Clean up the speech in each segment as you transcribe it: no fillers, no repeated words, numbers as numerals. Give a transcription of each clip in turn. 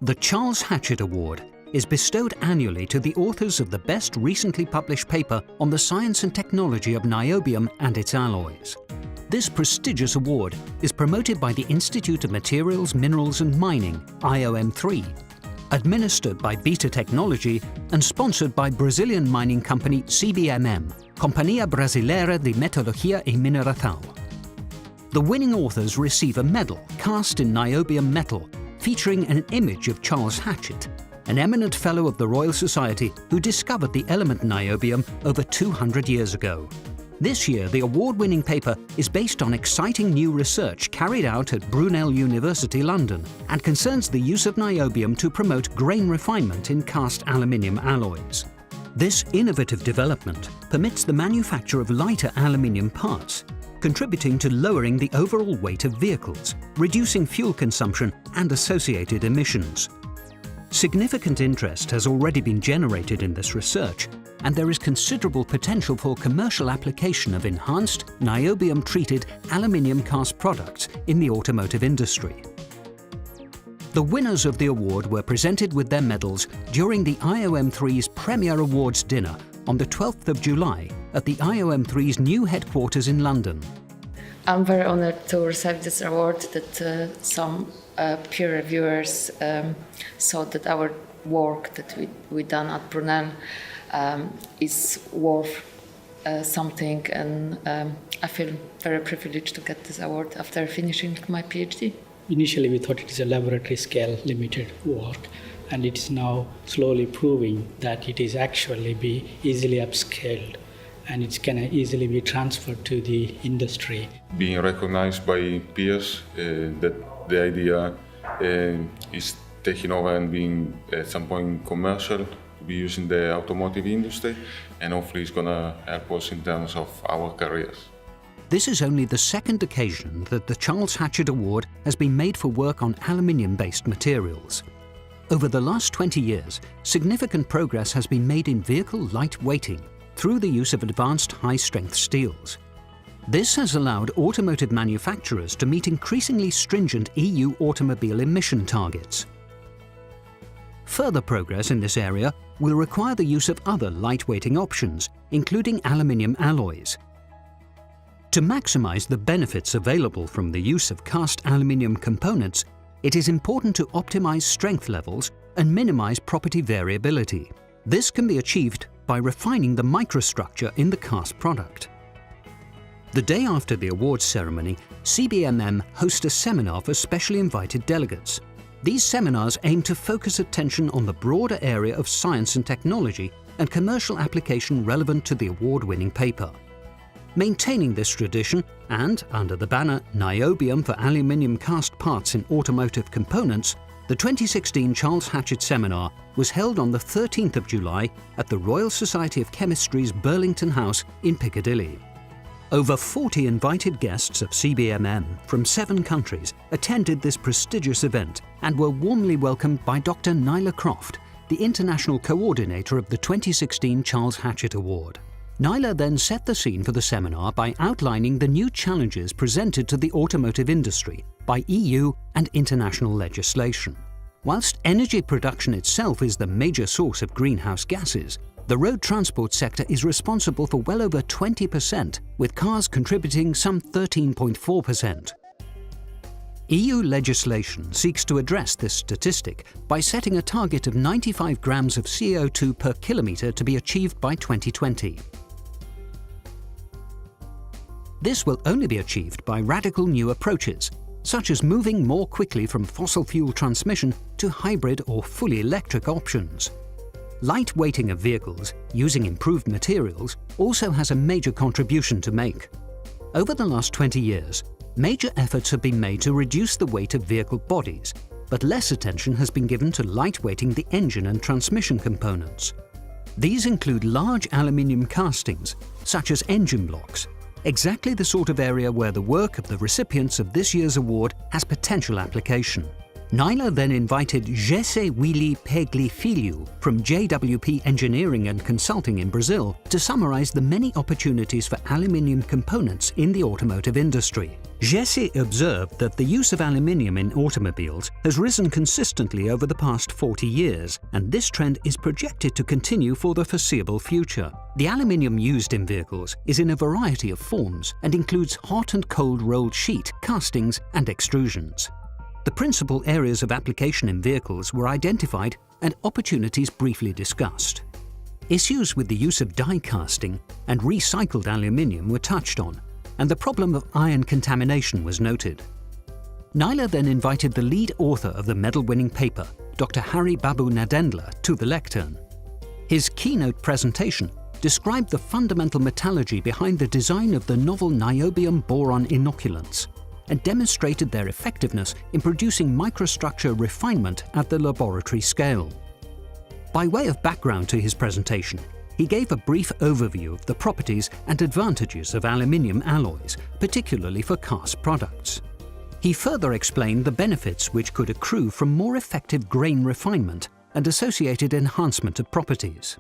The Charles Hatchett Award is bestowed annually to the authors of the best recently published paper on the science and technology of niobium and its alloys. This prestigious award is promoted by the Institute of Materials, Minerals and Mining, IOM3, administered by Beta Technology and sponsored by Brazilian mining company CBMM, Companhia Brasileira de Metalurgia e Mineração. The winning authors receive a medal cast in niobium metal featuring an image of Charles Hatchett, an eminent fellow of the Royal Society who discovered the element niobium over 200 years ago. This year, the award-winning paper is based on exciting new research carried out at Brunel University, London, and concerns the use of niobium to promote grain refinement in cast aluminium alloys. This innovative development permits the manufacture of lighter aluminium parts, contributing to lowering the overall weight of vehicles, reducing fuel consumption and associated emissions. Significant interest has already been generated in this research, and there is considerable potential for commercial application of enhanced niobium-treated aluminium cast products in the automotive industry. The winners of the award were presented with their medals during the IOM3's Premier Awards dinner on the 12th of July at the IOM3's new headquarters in London. I'm very honored to receive this award that some peer reviewers saw that our work that we done at Brunel is worth something, and I feel very privileged to get this award after finishing my PhD. Initially we thought it is a laboratory scale limited work, and it is now slowly proving that it is actually be easily upscaled and it can easily be transferred to the industry. Being recognized by peers that the idea is taking over and being at some point commercial, to be used in the automotive industry, and hopefully it's going to help us in terms of our careers. This is only the second occasion that the Charles Hatchett Award has been made for work on aluminium-based materials. Over the last 20 years, significant progress has been made in vehicle lightweighting through the use of advanced high-strength steels. This has allowed automotive manufacturers to meet increasingly stringent EU automobile emission targets. Further progress in this area will require the use of other lightweighting options, including aluminium alloys. To maximize the benefits available from the use of cast aluminium components, it is important to optimize strength levels and minimize property variability. This can be achieved by refining the microstructure in the cast product. The day after the awards ceremony, CBMM hosts a seminar for specially invited delegates. These seminars aim to focus attention on the broader area of science and technology and commercial application relevant to the award-winning paper. Maintaining this tradition, and under the banner Niobium for Aluminium Cast Parts in Automotive Components, the 2016 Charles Hatchett Seminar was held on the 13th of July at the Royal Society of Chemistry's Burlington House in Piccadilly. Over 40 invited guests of CBMM from 7 countries attended this prestigious event and were warmly welcomed by Dr. Nyla Croft, the international coordinator of the 2016 Charles Hatchett Award. Nyla then set the scene for the seminar by outlining the new challenges presented to the automotive industry by EU and international legislation. Whilst energy production itself is the major source of greenhouse gases, the road transport sector is responsible for well over 20%, with cars contributing some 13.4%. EU legislation seeks to address this statistic by setting a target of 95 grams of CO2 per kilometre to be achieved by 2020. This will only be achieved by radical new approaches, such as moving more quickly from fossil fuel transmission to hybrid or fully electric options. Lightweighting of vehicles using improved materials also has a major contribution to make. Over the last 20 years, major efforts have been made to reduce the weight of vehicle bodies, but less attention has been given to lightweighting the engine and transmission components. These include large aluminium castings, such as engine blocks, exactly the sort of area where the work of the recipients of this year's award has potential application. Nyla then invited Jesse Willy Pegli Filho from JWP Engineering and Consulting in Brazil to summarize the many opportunities for aluminium components in the automotive industry. Jesse observed that the use of aluminium in automobiles has risen consistently over the past 40 years, and this trend is projected to continue for the foreseeable future. The aluminium used in vehicles is in a variety of forms and includes hot and cold rolled sheet, castings, and extrusions. The principal areas of application in vehicles were identified and opportunities briefly discussed. Issues with the use of die casting and recycled aluminium were touched on, and the problem of ion contamination was noted. Naila then invited the lead author of the medal-winning paper, Dr. Hari Babu Nadendla, to the lectern. His keynote presentation described the fundamental metallurgy behind the design of the novel niobium boron inoculants and demonstrated their effectiveness in producing microstructure refinement at the laboratory scale. By way of background to his presentation, he gave a brief overview of the properties and advantages of aluminium alloys, particularly for cast products. He further explained the benefits which could accrue from more effective grain refinement and associated enhancement of properties.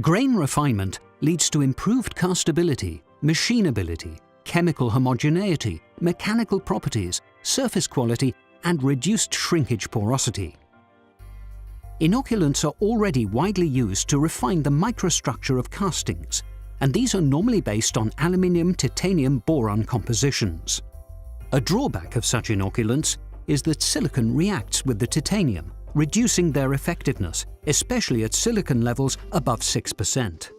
Grain refinement leads to improved castability, machinability, chemical homogeneity, mechanical properties, surface quality, and reduced shrinkage porosity. Inoculants are already widely used to refine the microstructure of castings, and these are normally based on aluminium-titanium-boron compositions. A drawback of such inoculants is that silicon reacts with the titanium, reducing their effectiveness, especially at silicon levels above 6%.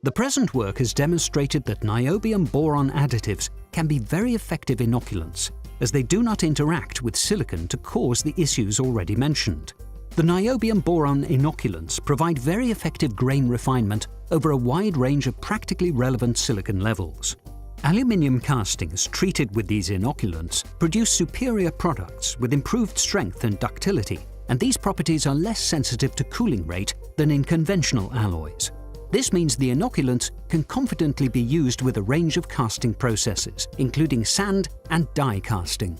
The present work has demonstrated that niobium-boron additives can be very effective inoculants, as they do not interact with silicon to cause the issues already mentioned. The niobium-boron inoculants provide very effective grain refinement over a wide range of practically relevant silicon levels. Aluminium castings treated with these inoculants produce superior products with improved strength and ductility, and these properties are less sensitive to cooling rate than in conventional alloys. This means the inoculants can confidently be used with a range of casting processes, including sand and die casting.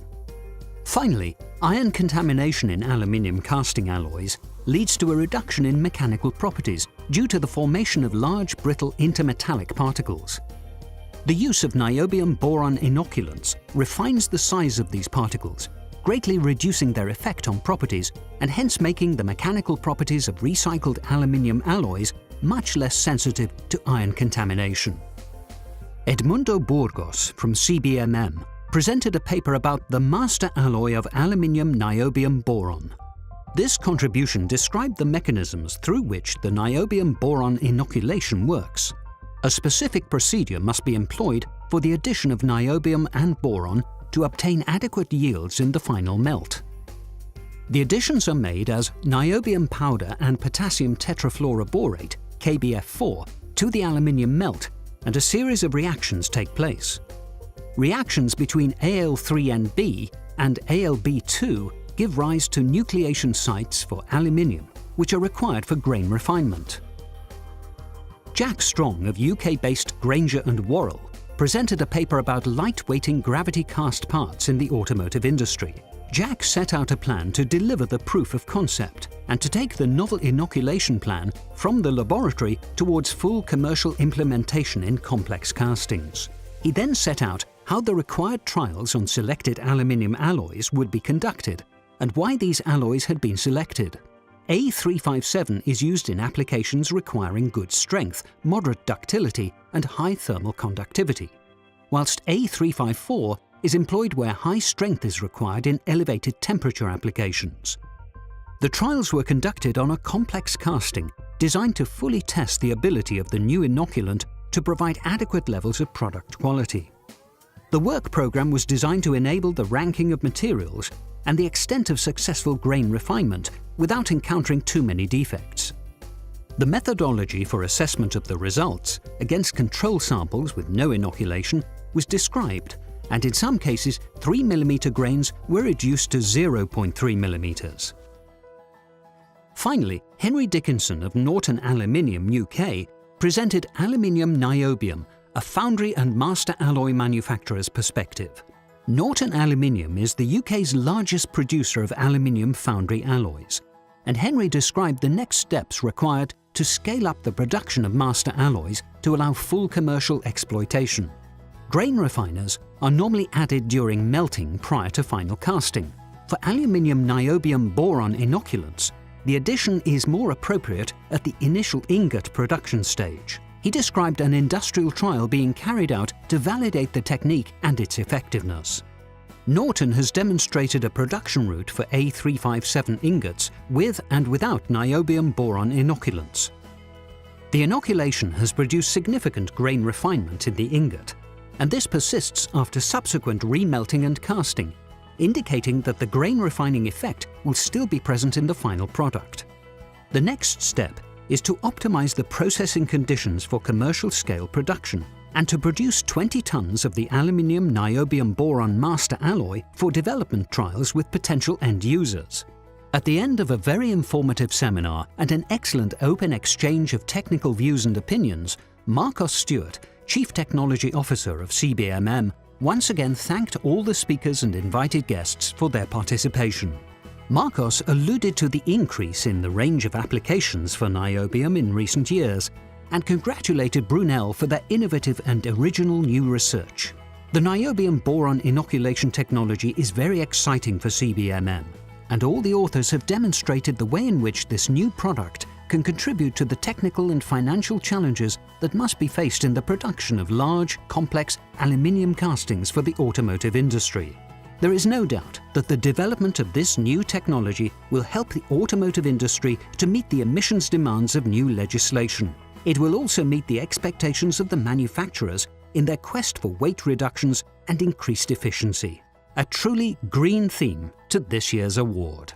Finally, ion contamination in aluminium casting alloys leads to a reduction in mechanical properties due to the formation of large brittle intermetallic particles. The use of niobium-boron inoculants refines the size of these particles, greatly reducing their effect on properties and hence making the mechanical properties of recycled aluminium alloys much less sensitive to ion contamination. Edmundo Burgos from CBMM presented a paper about the master alloy of aluminium niobium boron. This contribution described the mechanisms through which the niobium boron inoculation works. A specific procedure must be employed for the addition of niobium and boron to obtain adequate yields in the final melt. The additions are made as niobium powder and potassium tetrafluoroborate, KBF4, to the aluminium melt, and a series of reactions take place. Reactions between Al3NB and AlB2 give rise to nucleation sites for aluminium, which are required for grain refinement. Jack Strong of UK-based Granger and Worrell presented a paper about lightweighting gravity cast parts in the automotive industry. Jack set out a plan to deliver the proof of concept and to take the novel inoculation plan from the laboratory towards full commercial implementation in complex castings. He then set out how the required trials on selected aluminium alloys would be conducted and why these alloys had been selected. A357 is used in applications requiring good strength, moderate ductility, and high thermal conductivity, whilst A354 is employed where high strength is required in elevated temperature applications. The trials were conducted on a complex casting designed to fully test the ability of the new inoculant to provide adequate levels of product quality. The work program was designed to enable the ranking of materials and the extent of successful grain refinement without encountering too many defects. The methodology for assessment of the results against control samples with no inoculation was described, and in some cases 3 mm grains were reduced to 0.3 mm. Finally, Henry Dickinson of Norton Aluminium UK presented aluminium niobium, a foundry and master alloy manufacturer's perspective. Norton Aluminium is the UK's largest producer of aluminium foundry alloys, and Henry described the next steps required to scale up the production of master alloys to allow full commercial exploitation. Grain refiners are normally added during melting prior to final casting. For aluminium niobium boron inoculants, the addition is more appropriate at the initial ingot production stage. He described an industrial trial being carried out to validate the technique and its effectiveness. Norton has demonstrated a production route for A357 ingots with and without niobium boron inoculants. The inoculation has produced significant grain refinement in the ingot, and this persists after subsequent remelting and casting, indicating that the grain refining effect will still be present in the final product. The next step is to optimize the processing conditions for commercial scale production and to produce 20 tons of the aluminium niobium boron master alloy for development trials with potential end users. At the end of a very informative seminar and an excellent open exchange of technical views and opinions, Marcos Stewart, Chief Technology Officer of CBMM, once again thanked all the speakers and invited guests for their participation. Marcos alluded to the increase in the range of applications for niobium in recent years and congratulated Brunel for their innovative and original new research. The niobium boron inoculation technology is very exciting for CBMM, and all the authors have demonstrated the way in which this new product can contribute to the technical and financial challenges that must be faced in the production of large, complex aluminium castings for the automotive industry. There is no doubt that the development of this new technology will help the automotive industry to meet the emissions demands of new legislation. It will also meet the expectations of the manufacturers in their quest for weight reductions and increased efficiency. A truly green theme to this year's award.